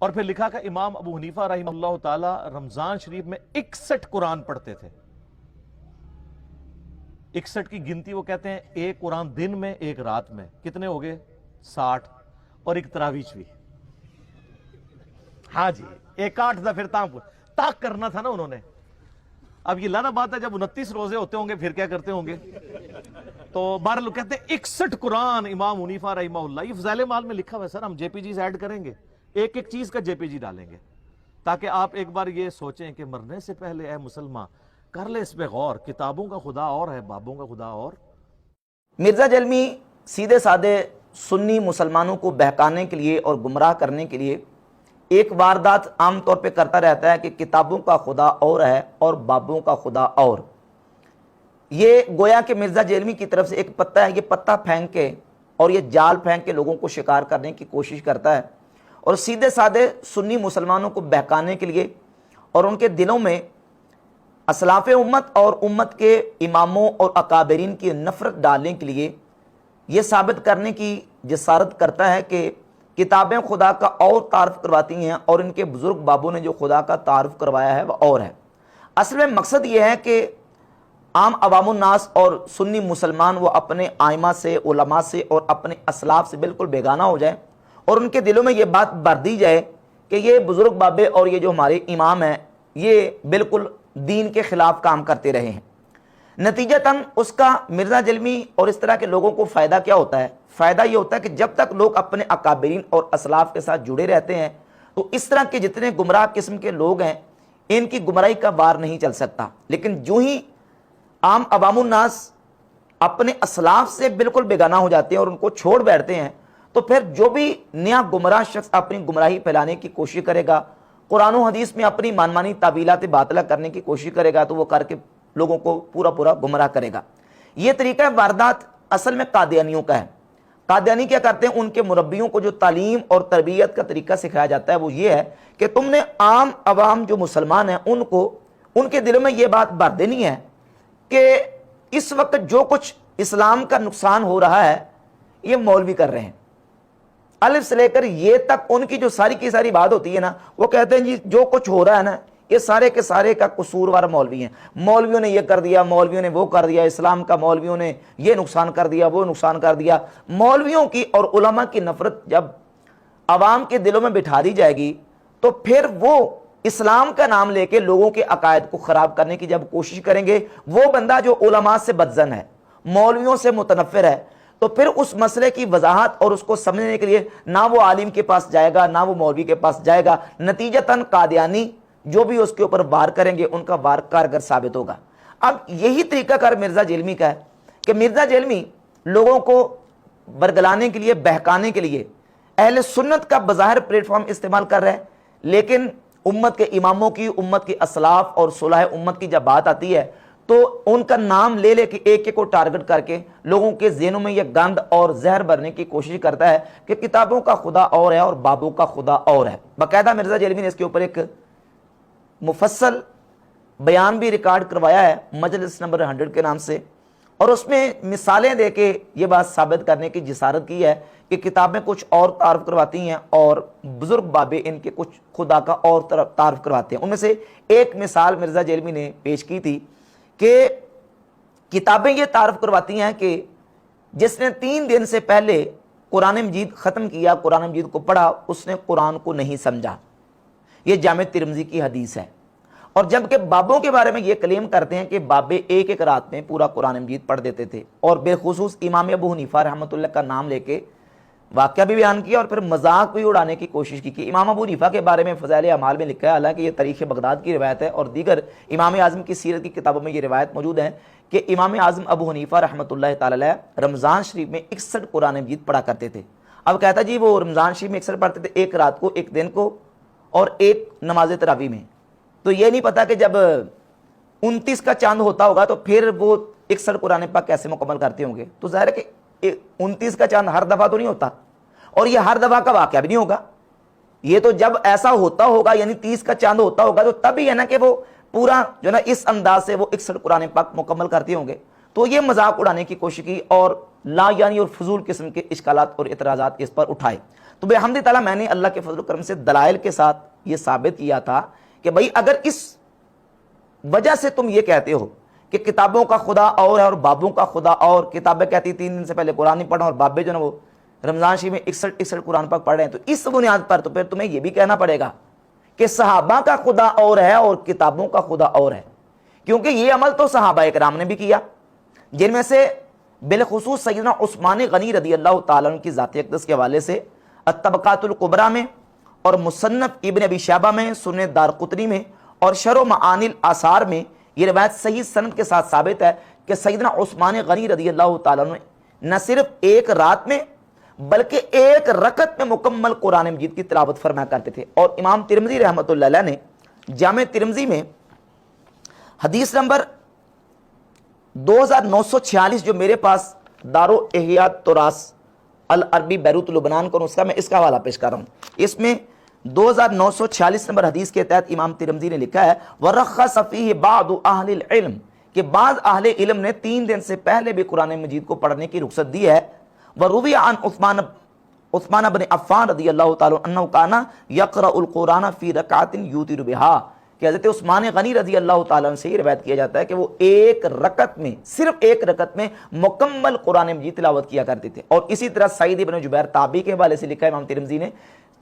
اور پھر لکھا کہ امام ابو حنیفہ رحمہ اللہ تعالی رمضان شریف میں 61 قرآن پڑھتے تھے. 61 کی گنتی وہ کہتے ہیں ایک قرآن دن میں ایک رات میں. کتنے ہو گئے؟ 60. اور ایک تراویح بھی. ہاں جی، ایک 8 دفعہ تاک کرنا تھا نا انہوں نے. اب یہ لانا بات ہے جب 29 روزے ہوتے ہوں گے پھر کیا کرتے ہوں گے. تو بہرحال لوگ کہتے ہیں 61 قرآن امام حنیفہ رحمہ اللہ. یہ فضائل مال میں لکھا ہوا ہے سر. ہم جے پی جیز ایڈ کریں گے, ایک ایک چیز کا جے پی جی ڈالیں گے, تاکہ آپ ایک بار یہ سوچیں کہ مرنے سے پہلے اے مسلمان کر لے اس پہ غور. کتابوں کا خدا اور ہے, بابوں کا خدا اور. مرزا جلمی سیدھے سادے سنی مسلمانوں کو بہکانے کے لیے اور گمراہ کرنے کے لیے ایک واردات عام طور پہ کرتا رہتا ہے کہ کتابوں کا خدا اور ہے اور بابوں کا خدا اور. یہ گویا کہ مرزا جیلمی کی طرف سے ایک پتہ ہے, یہ پتہ پھینک کے اور یہ جال پھینک کے لوگوں کو شکار کرنے کی کوشش کرتا ہے, اور سیدھے سادے سنی مسلمانوں کو بہکانے کے لیے اور ان کے دلوں میں اسلاف امت اور امت کے اماموں اور اکابرین کی نفرت ڈالنے کے لیے یہ ثابت کرنے کی جسارت کرتا ہے کہ کتابیں خدا کا اور تعارف کرواتی ہیں اور ان کے بزرگ بابوں نے جو خدا کا تعارف کروایا ہے وہ اور ہے. اصل میں مقصد یہ ہے کہ عام عوام الناس اور سنی مسلمان وہ اپنے آئمہ سے, علماء سے اور اپنے اسلاف سے بالکل بیگانہ ہو جائیں اور ان کے دلوں میں یہ بات بھر دی جائے کہ یہ بزرگ بابے اور یہ جو ہمارے امام ہیں یہ بالکل دین کے خلاف کام کرتے رہے ہیں. نتیجتاً اس کا مرزا جلمی اور اس طرح کے لوگوں کو فائدہ کیا ہوتا ہے؟ فائدہ یہ ہوتا ہے کہ جب تک لوگ اپنے اکابرین اور اسلاف کے ساتھ جڑے رہتے ہیں تو اس طرح کے جتنے گمراہ قسم کے لوگ ہیں ان کی گمراہی کا وار نہیں چل سکتا. لیکن جو ہی عام عوام الناس اپنے اسلاف سے بالکل بیگانہ ہو جاتے ہیں اور ان کو چھوڑ بیٹھتے ہیں تو پھر جو بھی نیا گمراہ شخص اپنی گمراہی پھیلانے کی کوشش کرے گا, قرآن و حدیث میں اپنی مانمانی تعبیلات باطلہ کرنے کی کوشش کرے گا, تو وہ کر کے لوگوں کو پورا گمراہ کرے گا. یہ طریقہ واردات اصل میں قادیانیوں کا ہے. قادیانی کیا کرتے ہیں؟ ان کے مربیوں کو جو تعلیم اور تربیت کا طریقہ سکھایا جاتا ہے وہ یہ ہے کہ تم نے عام عوام جو مسلمان ہیں ان کو ان کے دلوں میں یہ بات بھر دینی ہے کہ اس وقت جو کچھ اسلام کا نقصان ہو رہا ہے یہ مولوی کر رہے ہیں. الف سے لے کر یہ تک ان کی جو ساری کی ساری بات ہوتی ہے نا, وہ کہتے ہیں جی جو کچھ ہو رہا ہے نا یہ سارے کے سارے کا قصوروار مولوی ہیں. مولویوں نے یہ کر دیا, مولویوں نے وہ کر دیا, اسلام کا مولویوں نے یہ نقصان کر دیا, وہ نقصان کر دیا. مولویوں کی اور علماء کی نفرت جب عوام کے دلوں میں بٹھا دی جائے گی تو پھر وہ اسلام کا نام لے کے لوگوں کے عقائد کو خراب کرنے کی جب کوشش کریں گے, وہ بندہ جو علماء سے بدظن ہے, مولویوں سے متنفر ہے, تو پھر اس مسئلے کی وضاحت اور اس کو سمجھنے کے لیے نہ وہ عالم کے پاس جائے گا نہ وہ مولوی کے پاس جائے گا. نتیجتاً قادیانی جو بھی اس کے اوپر وار کریں گے ان کا وار کارگر ثابت ہوگا. اب یہی طریقہ کار مرزا جیلمی کا ہے کہ مرزا جیلمی لوگوں کو برگلانے کے لیے, بہکانے کے لیے اہل سنت کا بظاہر پلیٹ فارم استعمال کر رہے ہیں, لیکن امت کے اماموں کی, امت کے اسلاف اور صلح امت کی جب بات آتی ہے تو ان کا نام لے لے کے ایک ایک کو ٹارگٹ کر کے لوگوں کے ذہنوں میں یہ گند اور زہر بھرنے کی کوشش کرتا ہے کہ کتابوں کا خدا اور ہے اور بابوں کا خدا اور ہے. باقاعدہ مرزا جیلمی نے اس کے اوپر ایک مفصل بیان بھی ریکارڈ کروایا ہے مجلس نمبر 100 کے نام سے, اور اس میں مثالیں دے کے یہ بات ثابت کرنے کی جسارت کی ہے کہ کتابیں کچھ اور تعارف کرواتی ہیں اور بزرگ بابے ان کے کچھ خدا کا اور تعارف کرواتے ہیں. ان میں سے ایک مثال مرزا جیلمی نے پیش کی تھی کہ کتابیں یہ تعارف کرواتی ہیں کہ جس نے 3 دن سے پہلے قرآن مجید ختم کیا, قرآن مجید کو پڑھا, اس نے قرآن کو نہیں سمجھا. یہ جامع ترمذی کی حدیث ہے. اور جبکہ بابوں کے بارے میں یہ کلیم کرتے ہیں کہ بابے ایک ایک رات میں پورا قرآن مجید پڑھ دیتے تھے, اور بالخصوص امام ابو حنیفہ رحمۃ اللہ کا نام لے کے واقعہ بھی بیان کیا اور پھر مذاق بھی اڑانے کی کوشش کی کہ امام ابو حنیفہ کے بارے میں فضائل اعمال میں لکھا ہے, حالانکہ یہ تاریخ بغداد کی روایت ہے اور دیگر امام اعظم کی سیرت کی کتابوں میں یہ روایت موجود ہے کہ امام اعظم ابو حنیفہ رحمۃ اللہ تعالی علیہ رمضان شریف میں 61 قرآن مجید پڑھا کرتے تھے. اب کہتا جی وہ رمضان شریف میں 61 پڑھتے تھے, ایک رات کو, ایک دن کو اور ایک نماز تراویح میں. تو یہ نہیں پتا کہ جب 29 کا چاند ہوتا ہوگا تو پھر وہ 61 قرآن پاک کیسے مکمل کرتے ہوں گے. تو ظاہر ہے کہ 29 کا چاند ہر دفعہ تو نہیں ہوتا, اور یہ ہر دفعہ کا واقعہ بھی نہیں ہوگا. یہ تو جب ایسا ہوتا ہوگا یعنی 30 کا چاند ہوتا ہوگا تو تب ہی ہے نا کہ وہ پورا جو نا اس انداز سے وہ 61 قرآن پاک مکمل کرتے ہوں گے. تو یہ مذاق اڑانے کی کوشش کی اور لا یعنی اور فضول قسم کے اشکالات اور اعتراضات اس پر اٹھائے. تو بحمد تعالیٰ میں نے اللہ کے فضل و کرم سے دلائل کے ساتھ یہ ثابت کیا تھا کہ بھائی اگر اس وجہ سے تم یہ کہتے ہو کہ کتابوں کا خدا اور ہے اور بابوں کا خدا، اور کتابیں کہتی 3 دن سے پہلے قرآن نہیں پڑھنا اور بابے جو نا وہ رمضان شریف میں 61 قرآن پاک پڑھ رہے ہیں، تو اس بنیاد پر تو پھر تمہیں یہ بھی کہنا پڑے گا کہ صحابہ کا خدا اور ہے اور کتابوں کا خدا اور ہے، کیونکہ یہ عمل تو صحابہ اکرام نے بھی کیا، جن میں سے بالخصوص سیدنا عثمان غنی رضی اللہ تعالیٰ عنہ کی ذات اقدس کے حوالے سے الطبقات الکبریٰ میں اور مصنف ابن ابی شیبہ میں، سنن دارقطنی میں اور شرح معانی الاثار میں یہ روایت صحیح سند کے ساتھ ثابت ہے کہ سیدنا عثمان غنی رضی اللہ تعالیٰ عنہ نہ صرف ایک رات میں بلکہ ایک رکعت میں مکمل قرآن مجید کی تلاوت فرمایا کرتے تھے۔ اور امام ترمذی رحمۃ اللہ علیہ نے جامع ترمذی میں حدیث نمبر 2946 جو میرے پاس دارو احیاء تراث العربی بیروت لبنان کو نسخہ میں اس کا حوالہ پیش کر رہا ہوں، اس میں 2946 نمبر حدیث کے تحت امام ترمذی نے لکھا ہے وَرَخَّصَ فِيهِ بَعْضُ أَهْلِ الْعِلْمِ کہ بعض اہل علم نے 3 دن سے پہلے بھی قرآن مجید کو پڑھنے کی رخصت دی ہے۔ وَرُوِيَ عَنْ عثمان بن عفان رضی اللہ تعالیٰ عنہ کانا یقرأ القرآن فی رکعت یوتر بہا کہ حضرت عثمان غنی رضی اللہ تعالیٰ عنہ سے یہ روایت کیا جاتا ہے کہ وہ ایک رکعت میں، صرف ایک رکعت میں مکمل قرآن مجید تلاوت کیا کرتے تھے۔ اور اسی طرح سعید بن جبیر تابعی کے حوالے سے لکھا ہے امام ترمذی نے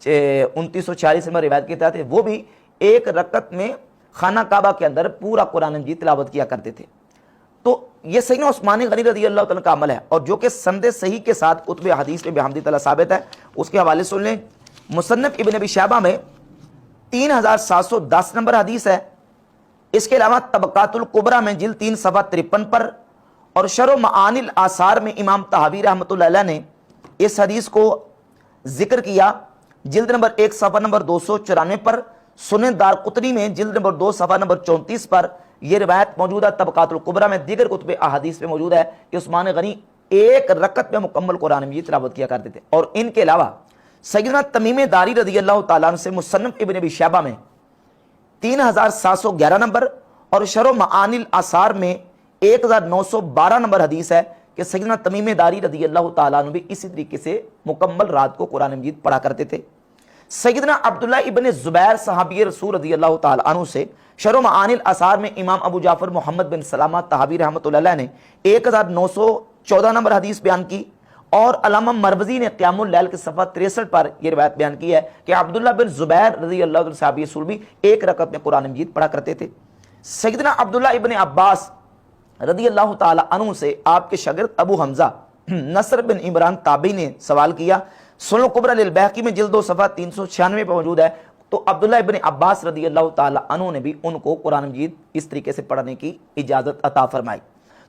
2946 میں روایت کی تحت وہ بھی ایک رکعت میں خانہ کعبہ کے اندر پورا قرآن مجید تلاوت کیا کرتے تھے۔ تو یہ سیدنا عثمان غنی رضی اللہ تعالیٰ کا عمل ہے، اور جو کہ سند صحیح کے ساتھ کتب حدیث میں بحمد تعالیٰ ثابت ہے، اس کے حوالے سن لیں۔ مصنف ابن ابی شیبہ میں 3710 نمبر حدیث ہے، اس کے علاوہ طبقات الکبریٰ میں جلد 3 صفحہ 53 پر اور شرح معانی الاثار میں امام طحاوی رحمۃ اللہ علیہ نے اس حدیث کو ذکر کیا جلد نمبر 1 صفحہ نمبر 294 پر، سنن دارقطنی میں جلد نمبر 2 صفحہ نمبر 34 پر یہ روایت موجودہ طبقات الکبریٰ میں دیگر کتب احادیث میں موجود ہے کہ عثمان غنی ایک رکعت میں مکمل قرآن مجید تلاوت کیا کرتے تھے۔ اور ان کے علاوہ سیدنا تمیم داری رضی اللہ تعالیٰ عنہ سے مصنف ابن ابی شیبہ میں 3711 نمبر اور شرح معانی الاثار میں 1912 نمبر حدیث ہے کہ سیدنا تمیم داری رضی اللہ تعالیٰ عنہ بھی اسی طریقے سے مکمل رات کو قرآن مجید پڑھا کرتے تھے۔ سیدنا عبداللہ ابن زبیر صحابی رسول رضی اللہ تعالیٰ عنہ سے شرح معانی الاثار میں امام ابو جعفر محمد بن سلامہ طحاوی رحمۃ اللہ علیہ نے 1914 نمبر حدیث بیان کی، اور علامہ مروزی نے قیام اللیل کے صفحہ 63 پر یہ روایت بیان کی ہے کہ عبداللہ بن زبیر رضی اللہ عنہ صحابی رسول بھی ایک رکعت میں قرآن مجید پڑھا کرتے تھے۔ سیدنا عبداللہ ابن عباس رضی اللہ تعالیٰ عنہ سے آپ کے شاگرد ابو حمزہ نصر بن عمران تابعی نے سوال کیا، سنن کبریٰ للبیہقی میں جلد 2 صفحہ 396 پہ موجود ہے، تو عبداللہ ابن عباس رضی اللہ تعالیٰ عنہ نے بھی ان کو قرآن مجید اس طریقے سے پڑھنے کی اجازت عطا فرمائی۔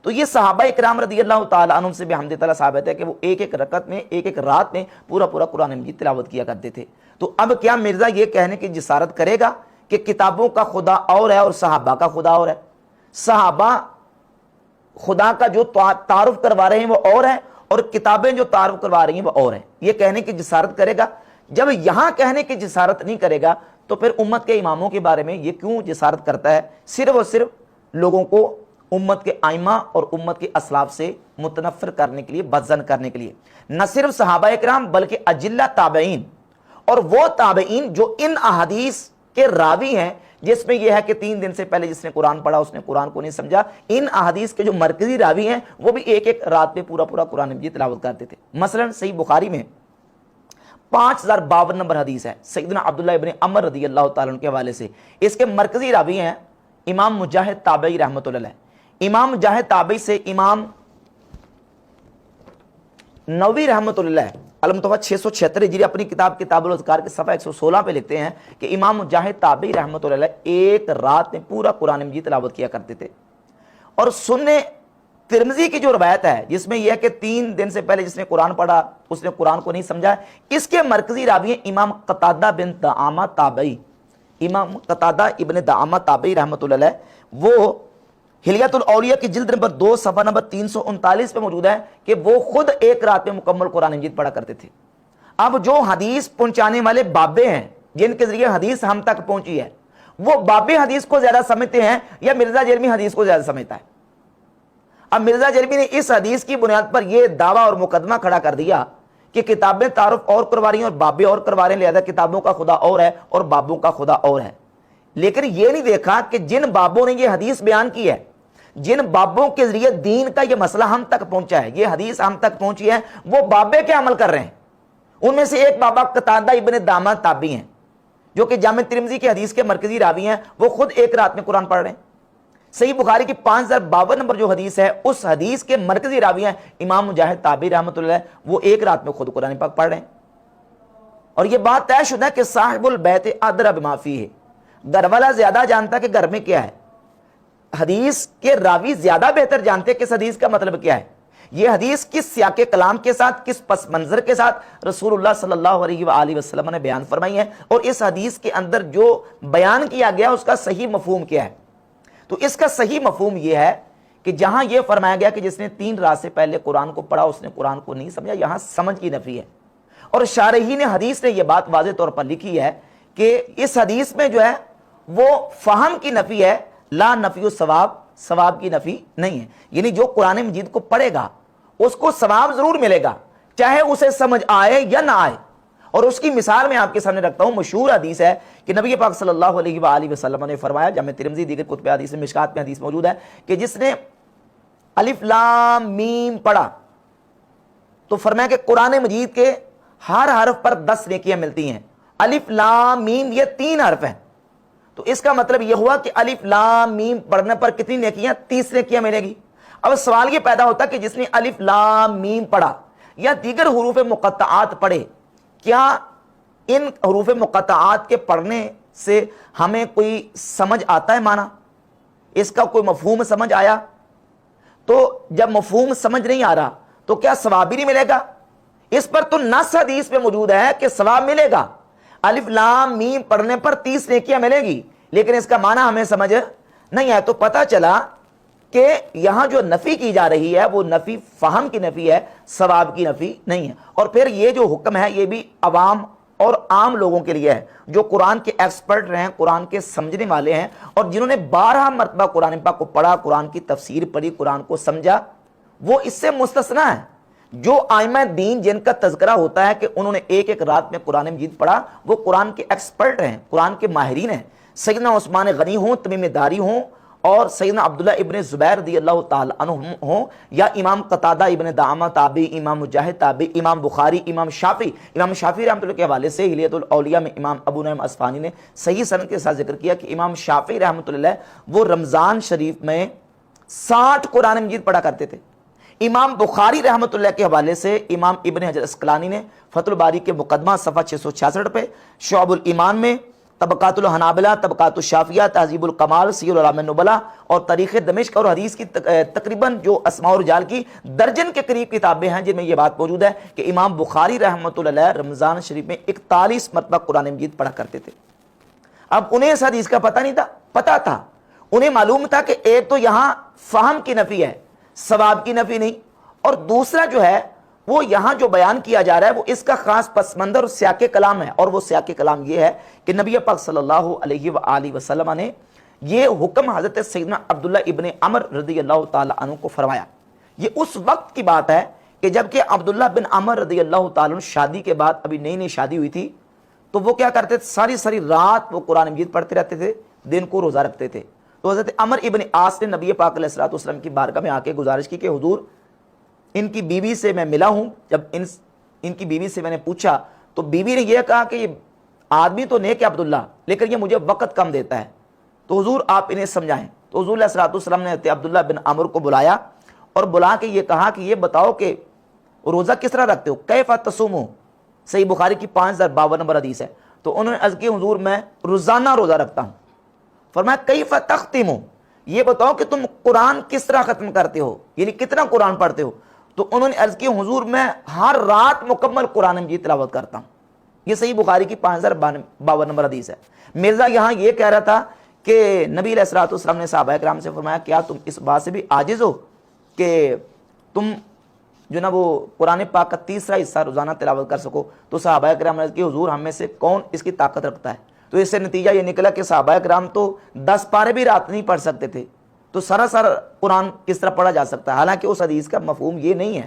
تو یہ صحابہ اکرام رضی اللہ تعالیٰ عنہ سے بحمد تعالیٰ ثابت ہے کہ وہ ایک ایک رکعت میں ایک ایک رات میں پورا قرآن مجید تلاوت کیا کرتے تھے۔ تو اب کیا مرزا یہ کہنے کی جسارت کرے گا کہ کتابوں کا خدا اور ہے اور صحابہ کا خدا اور ہے؟ صحابہ خدا کا جو تعارف کروا رہے ہیں وہ اور ہے، اور کتابیں جو تعارف کروا رہی ہیں وہ اور ہیں، یہ کہنے کی جسارت کرے گا؟ جب یہاں کہنے کی جسارت نہیں کرے گا تو پھر امت کے اماموں کے بارے میں یہ کیوں جسارت کرتا ہے؟ صرف اور صرف لوگوں کو امت کے ائمہ اور امت کے اسلاف سے متنفر کرنے کے لیے، بدظن کرنے کے لیے۔ نہ صرف صحابہ اکرام بلکہ اجلہ تابعین اور وہ تابعین جو ان احادیث کے راوی ہیں، جس میں یہ ہے کہ 3 دن سے پہلے جس نے قرآن پڑھا اس نے قرآن کو نہیں سمجھا، ان احادیث کے جو مرکزی راوی ہیں وہ بھی ایک ایک رات میں پورا قرآن مجید تلاوت کرتے تھے۔ مثلا صحیح بخاری میں 5052 نمبر حدیث ہے سیدنا عبداللہ ابن عمر رضی اللہ تعالیٰ عنہ کے حوالے سے، اس کے مرکزی راوی ہیں امام مجاہد تابعی رحمۃ اللہ علیہ۔ امام مجاہد تابعی سے امام نووی رحمۃ اللہ المتوفیٰ 676 ہجری اپنی کتاب الاذکار کے صفحہ 116 پہ لکھتے ہیں کہ امام مجاہد تابعی رحمۃ اللہ علیہ ایک رات میں پورا قرآن مجید تلاوت کیا کرتے تھے۔ اور سنن ترمذی کی جو روایت ہے جس میں یہ ہے کہ 3 دن سے پہلے جس نے قرآن پڑھا اس نے قرآن کو نہیں سمجھا، اس کے مرکزی راوی ہیں امام قتادہ بن دعامہ تابعی۔ امام قتادہ ابن دعامہ تابعی رحمۃ اللہ علیہ وہ ہلیت الاولیاء کی جلد نمبر 2 صفحہ نمبر 339 پہ موجود ہے کہ وہ خود ایک رات میں مکمل قرآن مجید پڑھا کرتے تھے۔ اب جو حدیث پہنچانے والے بابے ہیں جن کے ذریعے حدیث ہم تک پہنچی ہے، وہ بابے حدیث کو زیادہ سمجھتے ہیں یا مرزا جرمی حدیث کو زیادہ سمجھتا ہے؟ اب مرزا جرمی نے اس حدیث کی بنیاد پر یہ دعویٰ اور مقدمہ کھڑا کر دیا کہ کتابیں تعارف اور کروا رہی ہیں اور بابیں اور کروا رہے ہیں، لہذا کتابوں کا خدا اور ہے اور بابوں کا خدا اور ہے. لیکن یہ نہیں دیکھا کہ جن بابوں نے یہ حدیث بیان کی ہے، جن بابوں کے ذریعے دین کا یہ مسئلہ ہم تک پہنچا ہے، یہ حدیث ہم تک پہنچی ہے، وہ بابے کے عمل کر رہے ہیں. ان میں سے ایک بابا قتادہ ابن دامہ تابعی ہیں جو کہ جامع ترمذی کی حدیث کے مرکزی راوی ہیں. وہ خود ایک رات میں قرآن پڑھ رہے ہیں. صحیح بخاری کی 5052 نمبر جو حدیث ہے، اس حدیث کے مرکزی راوی ہیں امام مجاہد تابعی رحمۃ اللہ علیہ. وہ ایک رات میں خود قرآن پاک پڑھ رہے ہیں. اور یہ بات طے شدہ ہے کہ صاحب البیت ادری بما فیہ، گھر والا زیادہ جانتا کہ گھر میں کیا ہے. حدیث کے راوی زیادہ بہتر جانتے کہ اس حدیث کا مطلب کیا ہے. یہ حدیث کس سیاق کلام کے ساتھ، کس پس منظر کے ساتھ رسول اللہ صلی اللہ علیہ وآلہ وسلم نے بیان فرمائی ہے، اور اس حدیث کے اندر جو بیان کیا گیا اس کا صحیح مفہوم کیا ہے. تو اس کا صحیح مفہوم یہ ہے کہ جہاں یہ فرمایا گیا کہ جس نے 3 رات سے پہلے قرآن کو پڑھا اس نے قرآن کو نہیں سمجھا، یہاں سمجھ کی نفی ہے. اور شارحین حدیث نے یہ بات واضح طور پر لکھی ہے کہ اس حدیث میں جو ہے وہ فہم کی نفی ہے، لا نفی الثواب، ثواب کی نفی نہیں ہے. یعنی جو قرآن مجید کو پڑھے گا اس کو ثواب ضرور ملے گا، چاہے اسے سمجھ آئے یا نہ آئے. اور اس کی مثال میں آپ کے سامنے رکھتا ہوں. مشہور حدیث ہے کہ نبی پاک صلی اللہ علیہ وآلہ وسلم نے فرمایا، جامع ترمذی دیگر کتب حدیث میں مشکات میں حدیث موجود ہے کہ جس نے الف لام میم پڑھا تو فرمایا کہ قرآن مجید کے ہر حرف پر 10 نیکیاں ملتی ہیں. الف لام میم یہ 3 حرف ہیں، تو اس کا مطلب یہ ہوا کہ الف لام میم پڑھنے پر کتنی نیکیاں؟ 30 نیکیاں ملے گی. اب سوال یہ پیدا ہوتا کہ جس نے الف لام میم پڑھا یا دیگر حروف مقطعات پڑھے، کیا ان حروف مقطعات کے پڑھنے سے ہمیں کوئی سمجھ آتا ہے معنی؟ اس کا کوئی مفہوم سمجھ آیا؟ تو جب مفہوم سمجھ نہیں آ رہا تو کیا ثواب بھی نہیں ملے گا؟ اس پر تو نص حدیث میں موجود ہے کہ ثواب ملے گا، الف لام میم پڑھنے پر 30 نیکیاں ملے گی، لیکن اس کا معنی ہمیں سمجھ نہیں آیا. تو پتہ چلا کہ یہاں جو نفی کی جا رہی ہے وہ نفی فہم کی نفی ہے، ثواب کی نفی نہیں ہے. اور پھر یہ جو حکم ہے یہ بھی عوام اور عام لوگوں کے لیے ہے جو قرآن کے ایکسپرٹ رہے ہیں، قرآن کے سمجھنے والے ہیں، اور جنہوں نے 12 مرتبہ قرآن پاک کو پڑھا، قرآن کی تفسیر پڑھی، قرآن کو سمجھا، وہ اس سے مستثنا ہے. جو ائمہ دین جن کا تذکرہ ہوتا ہے کہ انہوں نے ایک ایک رات میں قرآن مجید پڑھا، وہ قرآن کے ایکسپرٹ ہیں، قرآن کے ماہرین ہیں. سیدنا عثمان غنی ہوں، تمیم داری ہوں، اور سیدنا عبداللہ ابن زبیر رضی اللہ تعالی عنہ ہوں، یا امام قتادہ ابن دعامہ تابعی، امام مجاہد تابعی، امام بخاری، امام شافعی رحمۃ اللہ کے حوالے سے ہلیۃ الاولیاء میں امام ابو نعیم اصفہانی نے صحیح سند کے ساتھ ذکر کیا کہ امام شافعی رحمۃ اللہ وہ رمضان شریف میں 60 قرآن مجید پڑھا کرتے تھے. امام بخاری رحمۃ اللہ کے حوالے سے امام ابن حجر اسقلانی نے فتح الباری کے مقدمہ صفحہ 666 پہ، شعب الایمان میں، طبقات الحنابلہ، طبقات الشافعیہ، تہذیب الکمال، سیر اعلام النبلاء اور تاریخ دمشق اور حدیث کی تقریباً جو اسماء و رجال کی درجن کے قریب کتابیں ہیں جن میں یہ بات موجود ہے کہ امام بخاری رحمۃ اللہ رمضان شریف میں 41 مرتبہ قرآن مجید پڑھا کرتے تھے. اب انہیں اس حدیث کا پتہ نہیں تھا، پتہ تھا، انہیں معلوم تھا کہ ایک تو یہاں فہم کی نفی ہے، ثواب کی نفی نہیں، اور دوسرا جو ہے وہ یہاں جو بیان کیا جا رہا ہے وہ اس کا خاص پس منظر اور سیاق کلام ہے. اور وہ سیاق کلام یہ ہے کہ نبی پاک صلی اللہ علیہ وآلہ وسلم نے یہ حکم حضرت سیدنا عبداللہ ابن عمر رضی اللہ تعالی عنہ کو فرمایا. یہ اس وقت کی بات ہے کہ جب کہ عبداللہ بن عمر رضی اللہ تعالی عنہ شادی کے بعد ابھی نئی نئی شادی ہوئی تھی تو وہ کیا کرتے تھے، ساری رات وہ قرآن مجید پڑھتے رہتے تھے، دن کو روزہ رکھتے تھے. تو حضرت عمر ابن عاص نے نبی پاک علیہ الصلوۃ والسلام کی بارگاہ میں آ کے گزارش کی کہ حضور ان کی بیوی سے میں ملا ہوں. جب ان کی بیوی سے میں نے پوچھا تو بیوی نے یہ کہا کہ یہ آدمی تو نیک ہے عبداللہ، لیکن یہ مجھے وقت کم دیتا ہے، تو حضور آپ انہیں سمجھائیں. تو حضور علیہ الصلوۃ والسلام نے عبداللہ بن عمر کو بلایا اور بلا کے یہ کہا کہ یہ بتاؤ کہ روزہ کس طرح رکھتے ہو، کیف تصومو، صحیح بخاری کی 5052 نمبر حدیث ہے. تو انہوں نے عرض کی حضور میں روزانہ روزہ رکھتا ہوں. فرمایا کیف تختمو، یہ بتاؤ کہ تم قرآن کس طرح ختم کرتے ہو، یعنی کتنا قرآن پڑھتے ہو. تو انہوں نے عرض کی حضور میں ہر رات مکمل قرآن مجید تلاوت کرتا ہوں. یہ صحیح بخاری کی 5052 نمبر حدیث ہے. مرزا یہاں یہ کہہ رہا تھا کہ نبی علیہ الصلوۃ والسلام نے صحابہ کرام سے فرمایا کیا تم اس بات سے بھی عاجز ہو کہ تم جو نا وہ قرآن پاک کا تیسرا حصہ روزانہ تلاوت کر سکو. تو صحابہ کرام نے عرض کی حضور ہم میں سے کون اس کی طاقت رکھتا ہے. تو اس سے نتیجہ یہ نکلا کہ صحابہ کرام تو 10 پارے بھی رات نہیں پڑھ سکتے تھے. تو سارا قرآن کس طرح پڑھا جا سکتا ہے، حالانکہ اس حدیث کا مفہوم یہ نہیں ہے.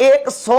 100